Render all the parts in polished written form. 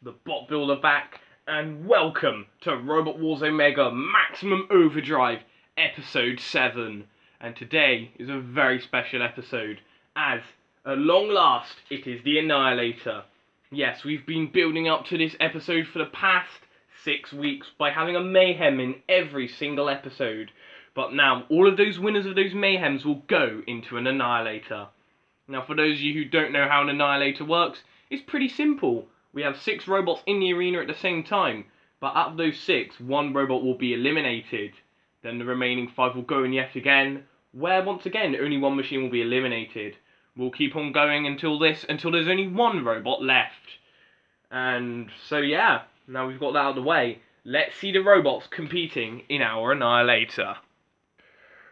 the bot builder back, and welcome to Robot Wars Omega Maximum Overdrive Episode 7. And today is a very special episode, as at long last it is the Annihilator. Yes, we've been building up to this episode for the past 6 weeks by having a mayhem in every single episode. But now all of those winners of those mayhems will go into an Annihilator. Now for those of you who don't know how an Annihilator works, it's pretty simple. We have 6 robots in the arena at the same time, but out of those 6, 1 robot will be eliminated. Then the remaining 5 will go in yet again, where once again only 1 machine will be eliminated. We'll keep on going until there's only 1 robot left. And so yeah, now we've got that out of the way, let's see the robots competing in our Annihilator.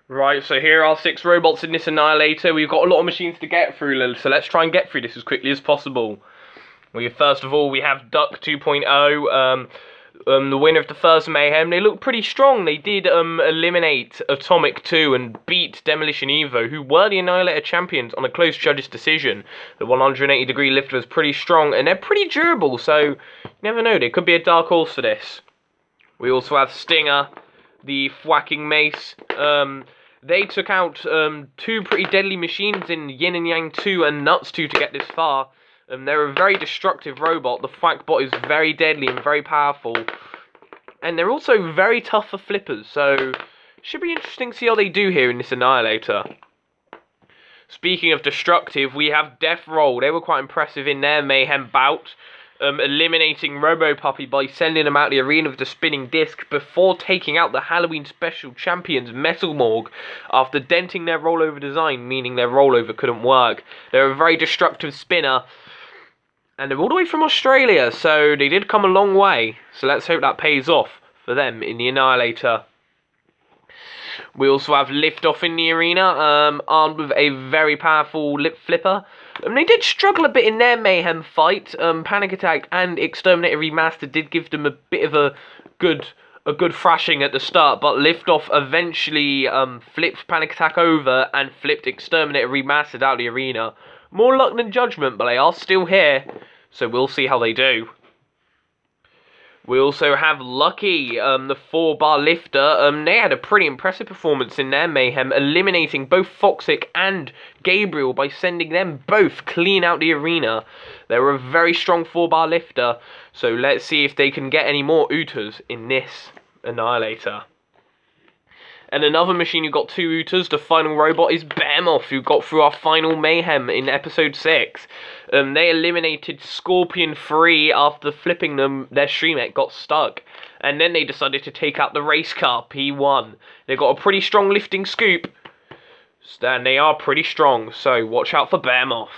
Right, so here are 6 robots in this Annihilator. We've got a lot of machines to get through, so let's try and get through this as quickly as possible. First of all, we have Duck 2.0, the winner of the first Mayhem. They look pretty strong. They did eliminate Atomic 2 and beat Demolition Evo, who were the Annihilator champions on a close judge's decision. The 180-degree lift was pretty strong, and they're pretty durable, so you never know. They could be a dark horse for this. We also have Stinger, the whacking mace. They took out 2 pretty deadly machines in Yin and Yang 2 and Nuts 2 to get this far. They're a very destructive robot. The Thwack bot is very deadly and very powerful. And they're also very tough for flippers, so should be interesting to see how they do here in this Annihilator. Speaking of destructive, we have Deathroll. They were quite impressive in their Mayhem bout, eliminating Robo Puppy by sending him out the arena with the spinning disc before taking out the Halloween special champions Metal Morgue after denting their rollover design, meaning their rollover couldn't work. They're a very destructive spinner. And they're all the way from Australia, so they did come a long way. So let's hope that pays off for them in the Annihilator. We also have Liftoff in the arena, armed with a very powerful lip flipper. They did struggle a bit in their Mayhem fight. Panic Attack and Exterminator Remastered did give them a bit of a good thrashing at the start, but Liftoff eventually flipped Panic Attack over and flipped Exterminator Remastered out of the arena. More luck than judgment, but they are still here, so we'll see how they do. We also have Lucky, the 4-bar lifter. They had a pretty impressive performance in their Mayhem, eliminating both Foxic and Gabriel by sending them both clean out the arena. They were a very strong 4-bar lifter, so let's see if they can get any more Utas in this Annihilator. And another machine who got 2 Utas, the final robot, is Behemoth, who got through our final Mayhem in episode 6. They eliminated Scorpion 3 after flipping them. Their Streamet got stuck. And then they decided to take out the race car, P1. They got a pretty strong lifting scoop. And they are pretty strong, so watch out for Behemoth.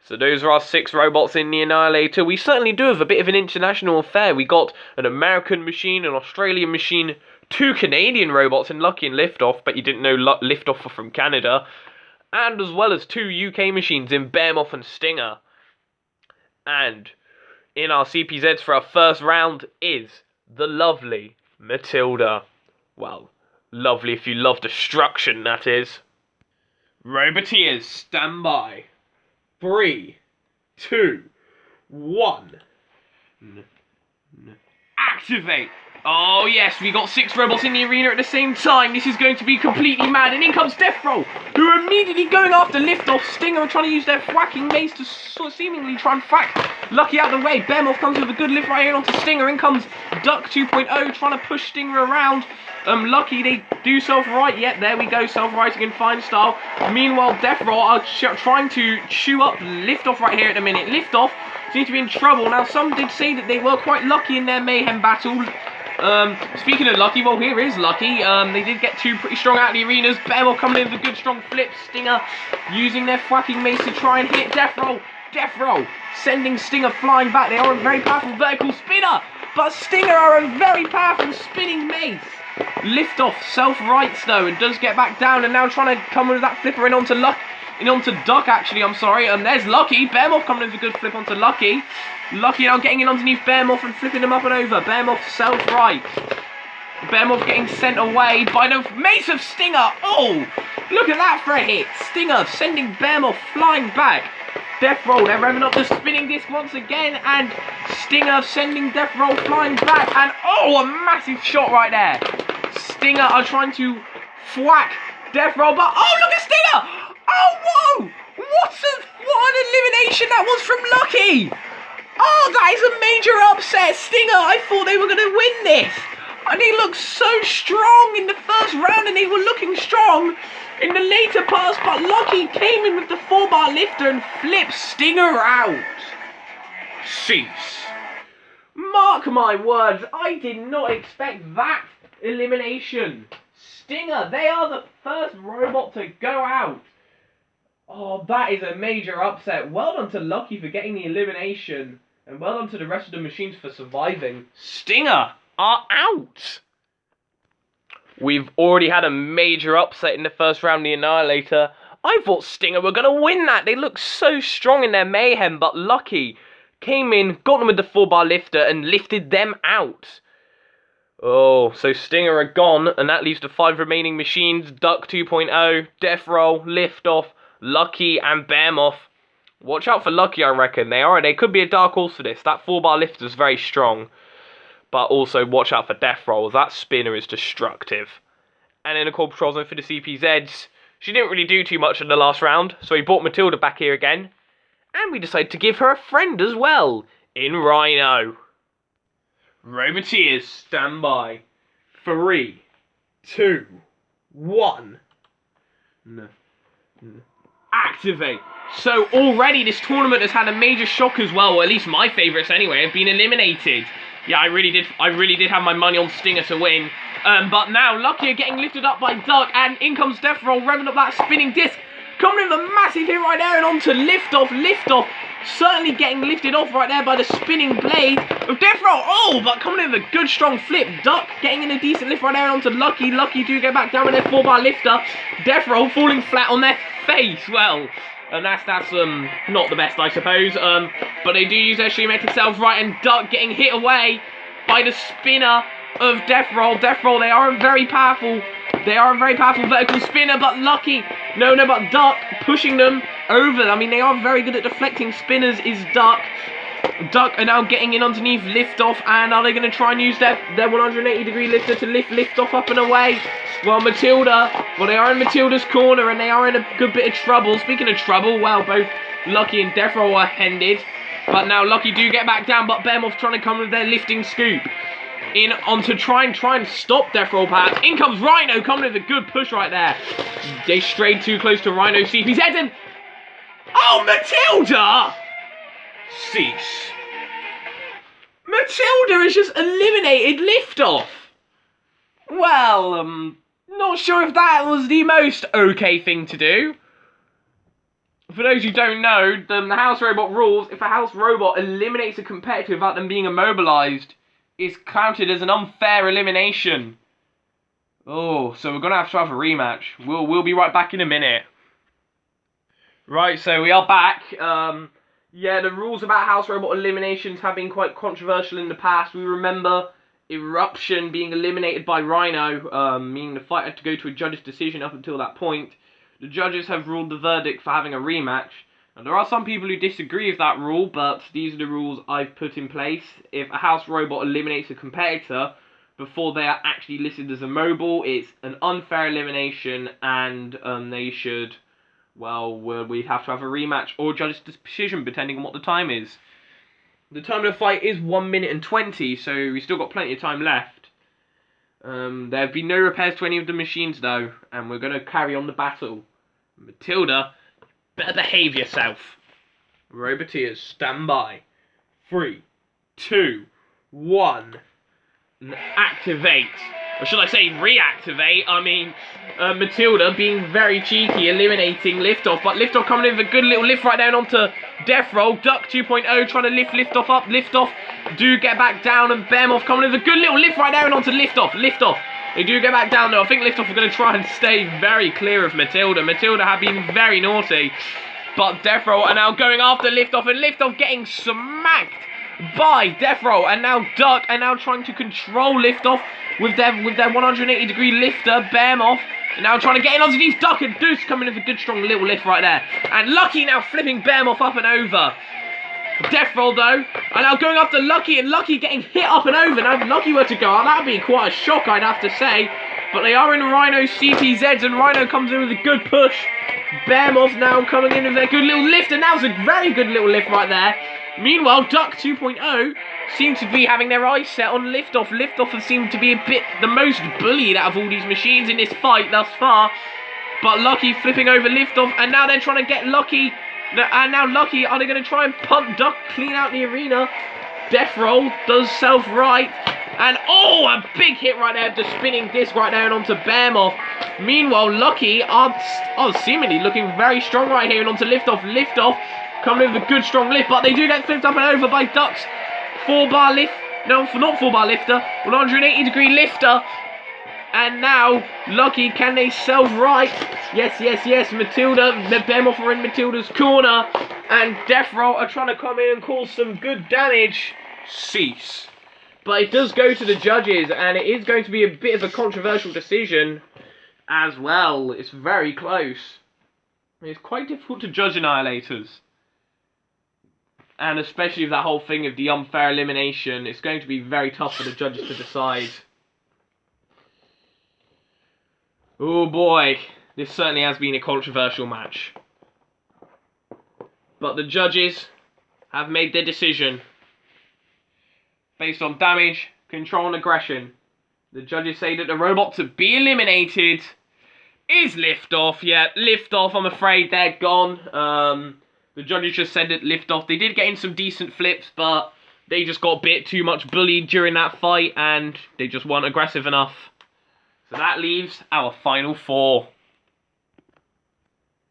So those are our 6 robots in the Annihilator. We certainly do have a bit of an international affair. We got an American machine, an Australian machine, 2 Canadian robots in Lucky and Liftoff, but you didn't know Liftoff were from Canada, and as well as 2 UK machines in Behemoth and Stinger. And in our CPZs for our first round is the lovely Matilda. Well, lovely if you love destruction, that is. Roboteers, stand by. 3, 2, 1. Activate! Oh yes, we got 6 robots in the arena at the same time. This is going to be completely mad. And in comes Deathroll, who are immediately going after Liftoff. Stinger are trying to use their whacking mace to seemingly try and whack Lucky out of the way. Behemoth comes with a good lift right here onto Stinger. In comes Duck 2.0 trying to push Stinger around. Lucky, they do self-right. Yep, there we go, self-righting in fine style. Meanwhile, Deathroll are trying to chew up Liftoff right here at the minute. Liftoff seems to be in trouble. Now, some did say that they were quite lucky in their Mayhem battle. Speaking of Lucky, well, here is Lucky. They did get 2 pretty strong out of the arenas. Behemoth coming in with a good strong flip. Stinger using their whacking mace to try and hit Deathroll. Deathroll sending Stinger flying back. They are a very powerful vertical spinner, but Stinger are a very powerful spinning mace. Liftoff self-rights though and does get back down, and now trying to come with that flipper in onto Duck, actually, I'm sorry. There's Lucky. Behemoth coming in with a good flip onto Lucky. Lucky now getting in underneath Behemoth and flipping him up and over. Behemoth self-right. Behemoth getting sent away by the mace of Stinger. Oh, look at that for a hit. Stinger sending Behemoth flying back. Deathroll, they're revving up the spinning disc once again, and Stinger sending Deathroll flying back, and oh, a massive shot right there. Stinger are trying to thwack Deathroll, but oh, look at Stinger! Oh, whoa! What an elimination that was from Lucky! Oh, that is a major upset. Stinger, I thought they were going to win this. And they looked so strong in the first round, and they were looking strong in the later parts, but Lucky came in with the 4-bar lifter and flipped Stinger out. Cease. Mark my words, I did not expect that elimination. Stinger, they are the first robot to go out. Oh, that is a major upset. Well done to Lucky for getting the elimination, and well done to the rest of the machines for surviving. Stinger are out. We've already had a major upset in the first round, the Annihilator. I thought Stinger were going to win that. They looked so strong in their mayhem, but Lucky came in, got them with the 4-bar lifter, and lifted them out. Oh, so Stinger are gone, and that leaves the 5 remaining machines: Duck 2.0, Deathroll, Liftoff, Lucky, and Behemoth. Watch out for Lucky, I reckon. They could be a dark horse for this. That 4-bar lifter is very strong. But also watch out for Deathroll. That spinner is destructive. And in the core patrol zone for the CPZs, she didn't really do too much in the last round, so he brought Matilda back here again. And we decided to give her a friend as well, in Rhino. Roboteers, stand by. 3, 2, 1. Activate. So already this tournament has had a major shock as well, or at least my favourites anyway, have been eliminated. Yeah, I really did have my money on Stinger to win. But now Lucky are getting lifted up by Duck, and in comes Deathroll, revving up that spinning disc. Coming in with a massive hit right there, and onto Liftoff. Certainly getting lifted off right there by the spinning blade of Deathroll. Oh, but coming in with a good strong flip. Duck getting in a decent lift right there, and onto Lucky. Lucky do get back down with their 4-bar lifter. Deathroll falling flat on their face. Well, and that's not the best, I suppose. But they do use their shoemaker self right, and Duck getting hit away by the spinner of Deathroll. Deathroll, they are a very powerful vertical spinner, but Lucky, but Duck pushing them over. I mean, they are very good at deflecting spinners, is Duck. Duck are now getting in underneath Liftoff, and are they going to try and use their 180-degree lifter to lift Liftoff up and away? Well, they are in Matilda's corner, and they are in a good bit of trouble. Speaking of trouble, well, both Lucky and Deathroll are hended, but now Lucky do get back down, but Behemoth trying to come with their lifting scoop in on to try and stop Deathroll perhaps. In comes Rhino, coming with a good push right there. They strayed too close to Rhino. CP's head and oh, Matilda! Cease. Matilda has just eliminated Liftoff. Well, not sure if that was the most okay thing to do. For those who don't know, the house robot rules: if a house robot eliminates a competitor without them being immobilized, is counted as an unfair elimination. Oh, so we're going to have a rematch. We'll be right back in a minute. Right, so we are back. Yeah, the rules about house robot eliminations have been quite controversial in the past. We remember Eruption being eliminated by Rhino, meaning the fight had to go to a judge's decision up until that point. The judges have ruled the verdict for having a rematch. And there are some people who disagree with that rule, but these are the rules I've put in place. If a house robot eliminates a competitor before they are actually listed as immobile, it's an unfair elimination, and they should, well, we have to have a rematch or judge's decision, depending on what the time is. The time of the fight is 1 minute and 20, so we've still got plenty of time left. There have been no repairs to any of the machines, though, and we're going to carry on the battle. Matilda, better behave yourself. Roboteers, stand by. 3, 2, 1. Activate. Or should I say reactivate? I mean, Matilda being very cheeky, eliminating Liftoff. But Liftoff coming in with a good little lift right down onto Deathroll. Duck 2.0 trying to lift Liftoff up. Liftoff do get back down, and Behemoth coming in with a good little lift right down onto Liftoff. They do get back down though. I think Liftoff are going to try and stay very clear of Matilda. Matilda have been very naughty. But Deathroll are now going after Liftoff, and Liftoff getting smacked by Deathroll, and now Duck are now trying to control liftoff with their 180-degree lifter, Behemoth. And now trying to get in underneath Duck, and Deuce coming in with a good strong little lift right there. And Lucky now flipping Behemoth up and over. Deathroll though, and now going after Lucky, and Lucky getting hit up and over. Now if Lucky were to go out, that would be quite a shock, I'd have to say. But they are in Rhino's CPZs, and Rhino comes in with a good push. Behemoth now coming in with a good little lift, and that was a very good little lift right there. Meanwhile, Duck 2.0 seem to be having their eyes set on Liftoff. Liftoff has seemed to be a bit the most bullied out of all these machines in this fight thus far. But Lucky flipping over Liftoff, and now they're trying to get Lucky. And now Lucky, are they going to try and punt Duck clean out the arena? Deathroll does self right. And oh, a big hit right there, the spinning disc right there and onto Behemoth. Meanwhile, Lucky are seemingly looking very strong right here and onto Liftoff. Liftoff coming in with a good strong lift, but they do get flipped up and over by Duck's 4-bar lift. No, not 4-bar lifter, 180-degree lifter. And now, Lucky, can they self-right? Yes, yes, yes. Matilda, the Behemoth are in Matilda's corner. And Deathroll are trying to come in and cause some good damage. Cease. But it does go to the judges, and it is going to be a bit of a controversial decision as well. It's very close. It's quite difficult to judge Annihilators. And especially with that whole thing of the unfair elimination, it's going to be very tough for the judges to decide. Oh boy, this certainly has been a controversial match. But the judges have made their decision. Based on damage, control and aggression. The judges say that the robot to be eliminated is Liftoff. Yeah, Liftoff, I'm afraid they're gone. The judges just said that Liftoff, they did get in some decent flips, but they just got a bit too much bullied during that fight, and they just weren't aggressive enough. So that leaves our final four.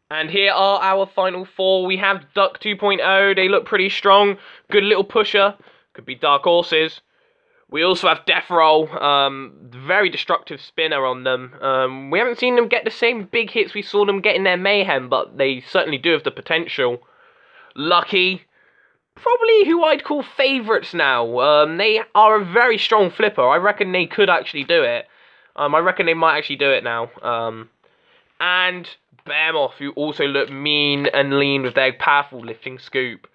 And here are our final four. We have Duck 2.0. They look pretty strong. Good little pusher. Could be Dark Horses. We also have Deathroll. Very destructive spinner on them. We haven't seen them get the same big hits we saw them get in their Mayhem, but they certainly do have the potential. Lucky. Probably who I'd call favourites now. They are a very strong flipper. I reckon they could actually do it. I reckon they might actually do it now. And Behemoth, who also look mean and lean with their powerful lifting scoop.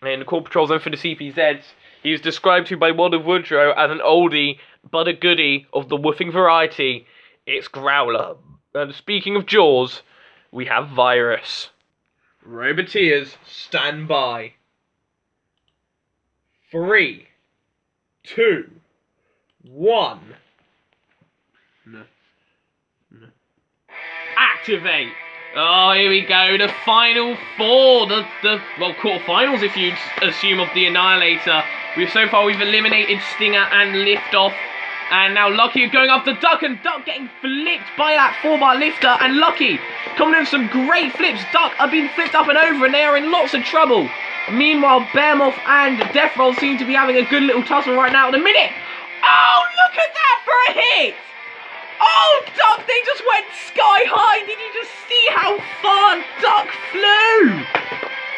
And the Core Patrol's in for the CPZs. He was described to by World of Woodrow as an oldie, but a goodie of the woofing variety. It's Growler. And speaking of Jaws, we have Virus. Roboteers, stand by. 3, 2, 1. No. Activate. Oh, here we go. The final four. The quarterfinals, if you assume, of the Annihilator. So far we've eliminated Stinger and Liftoff. And now Lucky going after Duck, and Duck getting flipped by that 4-bar lifter. And Lucky coming in with some great flips. Duck are being flipped up and over, and they are in lots of trouble. Meanwhile, Behemoth and Deathroll seem to be having a good little tussle right now at the minute. Oh, look at that for a hit! Oh, Duck, they just went sky high. Did you just see how far Duck flew?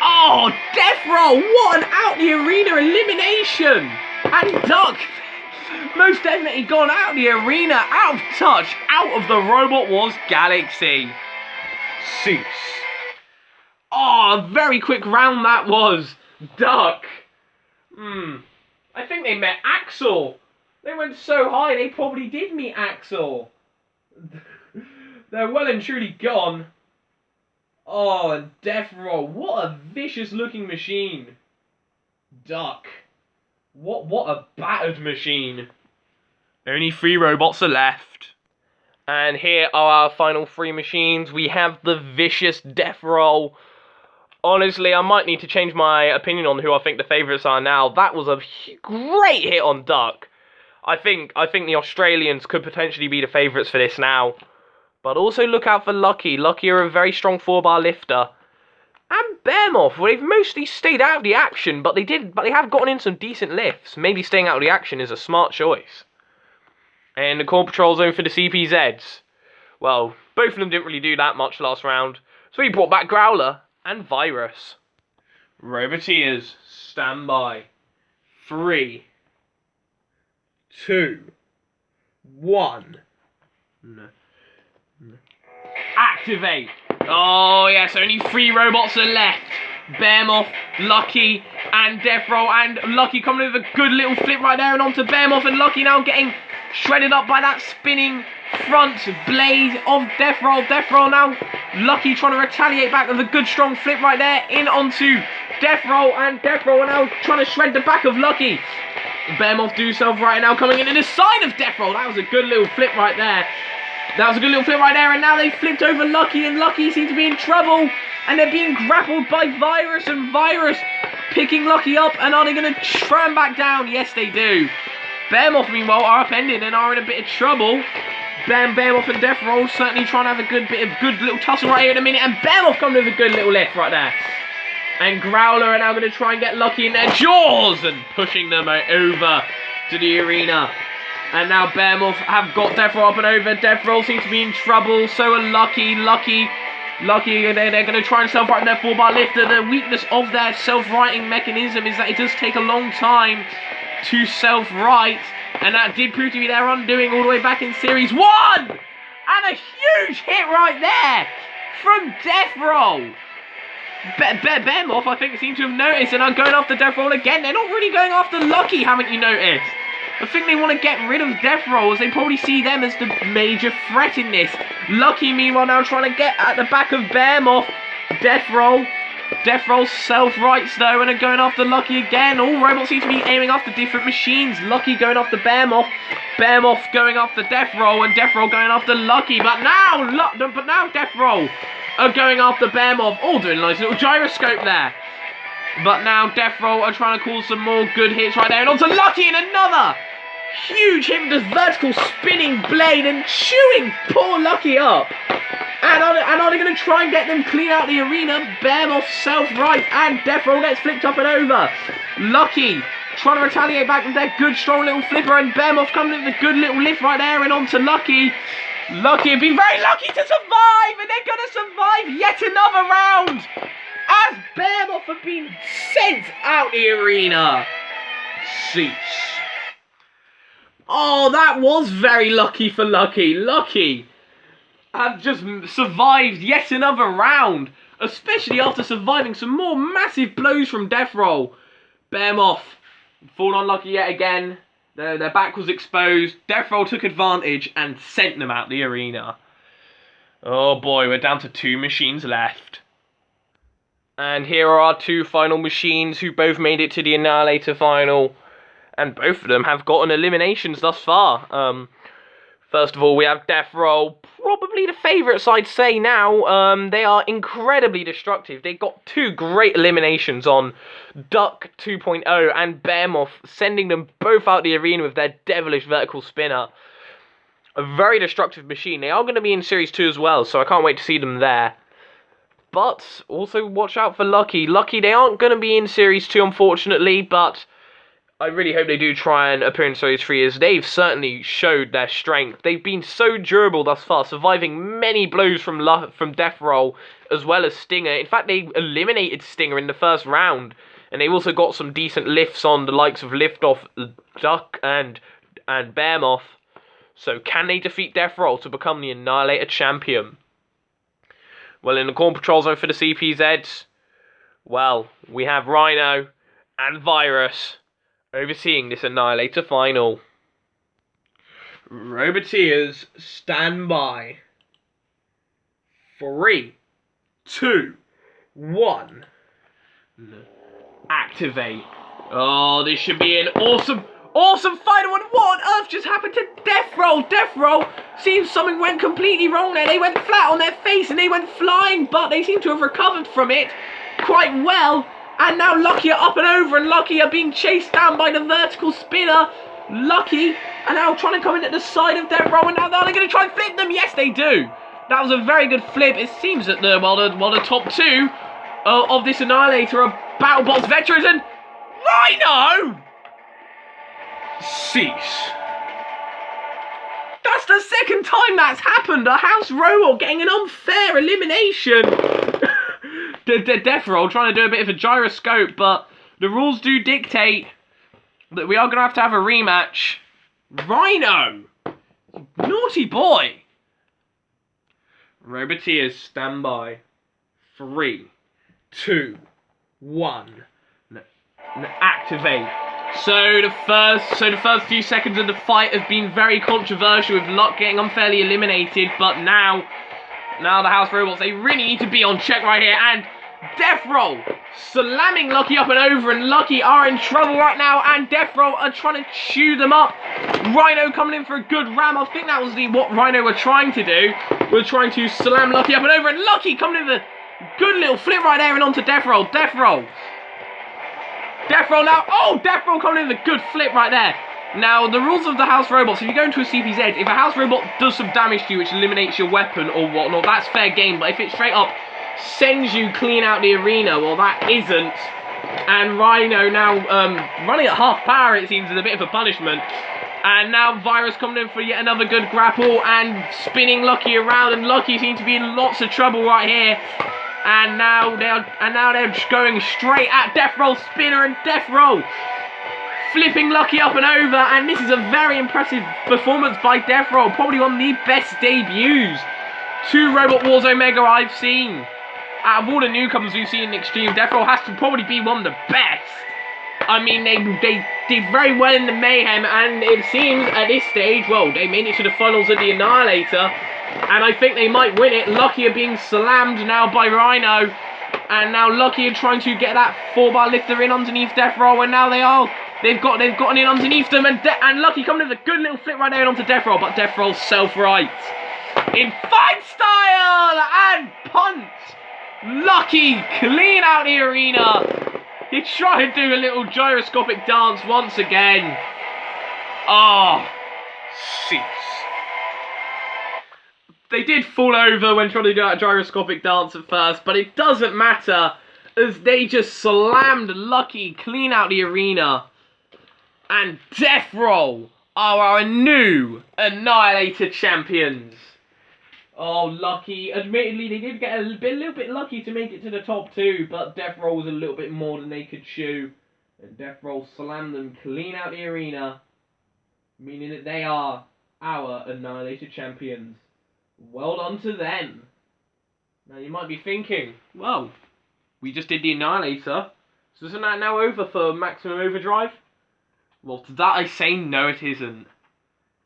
Oh, Deathroll, what an out the arena elimination. And Duck, most definitely gone out the arena, out of touch, out of the Robot Wars galaxy. Cease. Oh, a very quick round that was. Duck. I think they met Axel. They went so high, they probably did meet Axel. They're well and truly gone. Oh, and Deathroll, what a vicious looking machine. Duck. What a battered machine. Only 3 robots are left. And here are our final 3 machines. We have the vicious Deathroll. Honestly, I might need to change my opinion on who I think the favourites are now. That was a great hit on Duck. I think the Australians could potentially be the favourites for this now. But also look out for Lucky. Lucky are a very strong 4-bar lifter. And Behemoth, well, they've mostly stayed out of the action, but they have gotten in some decent lifts. Maybe staying out of the action is a smart choice. And the Core Patrol zone for the CPZs. Well, both of them didn't really do that much last round. So we brought back Growler and Virus. Roboteers, stand by. 3, 2, 1. No. Activate. Oh yes, only 3 robots are left. Behemoth, Litchi, and Deathroll. And Litchi coming with a good little flip right there and onto Behemoth. And Litchi now getting shredded up by that spinning front blade of Deathroll. Deathroll now, Litchi trying to retaliate back with a good strong flip right there in onto Deathroll. And Deathroll are now trying to shred the back of Litchi. Behemoth do self right now coming in the side of Deathroll. That was a good little flip right there. And now they flipped over Litchi, and Litchi seems to be in trouble. And they're being grappled by Virus, and Virus picking Litchi up. And are they going to throw him back down? Yes, they do. Behemoth, meanwhile, are upended and are in a bit of trouble. Behemoth and Deathroll certainly trying to have a good little tussle right here in a minute. And Behemoth coming with a good little lift right there. And Growler are now going to try and get Litchi in their jaws and pushing them over to the arena. And now Behemoth have got Deathroll up and over. Deathroll seems to be in trouble. So are Litchi. Litchi, they're going to try and self-right their 4-bar lifter. The weakness of their self-righting mechanism is that it does take a long time to self-right. And that did prove to be their undoing all the way back in Series 1. And a huge hit right there from Deathroll. Behemoth, I think, seem to have noticed and are going after Deathroll again. They're not really going after Litchi, haven't you noticed? I think they want to get rid of Deathroll, as they probably see them as the major threat in this. Litchi, meanwhile, now trying to get at the back of Behemoth. Deathroll self-rights, though, and are going after Litchi again. All robots seem to be aiming after different machines. Litchi going after Behemoth. Behemoth going after Deathroll, and Deathroll going after Litchi. But now Deathroll are going after Behemoth. All doing a nice little gyroscope there. But now Deathroll are trying to cause some more good hits right there. And onto Litchi, and another huge hit with this vertical spinning blade and chewing poor Litchi up. And are they going to try and get them clean out the arena? Behemoth self-right, and Deathroll gets flipped up and over. Litchi trying to retaliate back with their good strong little flipper, and Behemoth coming with a good little lift right there and onto Litchi. Litchi have been very lucky to survive, and they're going to survive yet another round as Behemoth have been sent out the arena. Cease. Oh, that was very lucky for Litchi. Litchi have just survived yet another round, especially after surviving some more massive blows from Deathroll. Behemoth fallen unlucky yet again. Their back was exposed. Deathroll took advantage and sent them out the arena. Oh boy, we're down to 2 machines left. And here are our 2 final machines who both made it to the Annihilator final. And both of them have gotten eliminations thus far. First of all, we have Deathroll, probably the favourites, I'd say now. They are incredibly destructive. They got 2 great eliminations on Duck 2.0 and Behemoth, sending them both out the arena with their devilish vertical spinner. A very destructive machine. They are going to be in Series 2 as well, so I can't wait to see them there. But also watch out for Litchi. Litchi, they aren't going to be in Series 2, unfortunately, but I really hope they do try and appear in Series 3, as they've certainly showed their strength. They've been so durable thus far, surviving many blows from Deathroll, as well as Stinger. In fact, they eliminated Stinger in the first round, and they've also got some decent lifts on the likes of Liftoff, Duck, and Behemoth. So can they defeat Deathroll to become the Annihilator champion? Well, in the corner patrol zone for the CPZs, well, we have Rhino and Virus overseeing this Annihilator final. Roboteers, stand by. 3, 2, 1. Activate. Oh, this should be an awesome final one. What on earth just happened to Deathroll? Deathroll seems something went completely wrong there. They went flat on their face and they went flying, but they seem to have recovered from it quite well. And now Litchi are up and over, and Litchi are being chased down by the vertical spinner. Litchi are now trying to come in at the side of Deathroll, and now they're going to try and flip them. Yes, they do. That was a very good flip. It seems that the top 2 of this Annihilator are BattleBots veterans, and Rhino! Cease. That's the second time that's happened. A house robot getting an unfair elimination. Deathroll trying to do a bit of a gyroscope, but the rules do dictate that we are going to have a rematch. Rhino! Naughty boy! Roboteers, stand by. 3, 2, 1. Activate. So the first few seconds of the fight have been very controversial with Luck getting unfairly eliminated, but now the House Robots, they really need to be on check right here, and Deathroll slamming Lucky up and over, and Lucky are in trouble right now, and Deathroll are trying to chew them up. Rhino coming in for a good ram. I think that was what Rhino were trying to do. We're trying to slam Lucky up and over, and Lucky coming in with a good little flip right there and onto Deathroll. Deathroll now. Oh, Deathroll coming in with a good flip right there. Now, the rules of the House Robots, if you go into a CPZ, if a House Robot does some damage to you, which eliminates your weapon or whatnot, that's fair game. But if it straight up sends you clean out the arena, well, that isn't. And Rhino now running at half power, it seems, is a bit of a punishment. And now Virus coming in for yet another good grapple and spinning Lucky around, and Lucky seems to be in lots of trouble right here. And now they're just going straight at Deathroll, spinner, and Deathroll flipping Lucky up and over, and this is a very impressive performance by Deathroll, probably one of the best debuts to Robot Wars Omega I've seen. Out of all the newcomers we've seen in Extreme, Deathroll has to probably be one of the best. I mean, they did very well in the Mayhem, and it seems at this stage, well, they made it to the finals of the Annihilator, and I think they might win it. Lucky are being slammed now by Rhino, and now Lucky are trying to get that 4-bar lifter in underneath Deathroll, and now they've gotten in underneath them, and Lucky coming with a good little flip right there onto Deathroll, but Deathroll's self-right. In fight style and punt, Lucky clean out the arena. He tried to do a little gyroscopic dance once again. Ah, cease. They did fall over when trying to do that gyroscopic dance at first, but it doesn't matter, as they just slammed Lucky clean out the arena. And Deathroll are our new Annihilator champions. Oh, Lucky. Admittedly, they did get a little bit lucky to make it to the top 2, but Deathroll was a little bit more than they could chew. And Deathroll slammed them clean out the arena, meaning that they are our Annihilator champions. Well done to them. Now, you might be thinking, well, we just did the Annihilator, so isn't that now over for Maximum Overdrive? Well, to that I say no, it isn't.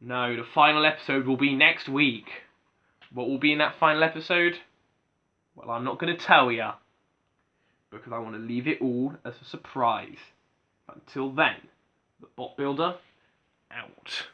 No, the final episode will be next week. What will be in that final episode? Well, I'm not going to tell ya, because I want to leave it all as a surprise. But until then, the Bot Builder, out.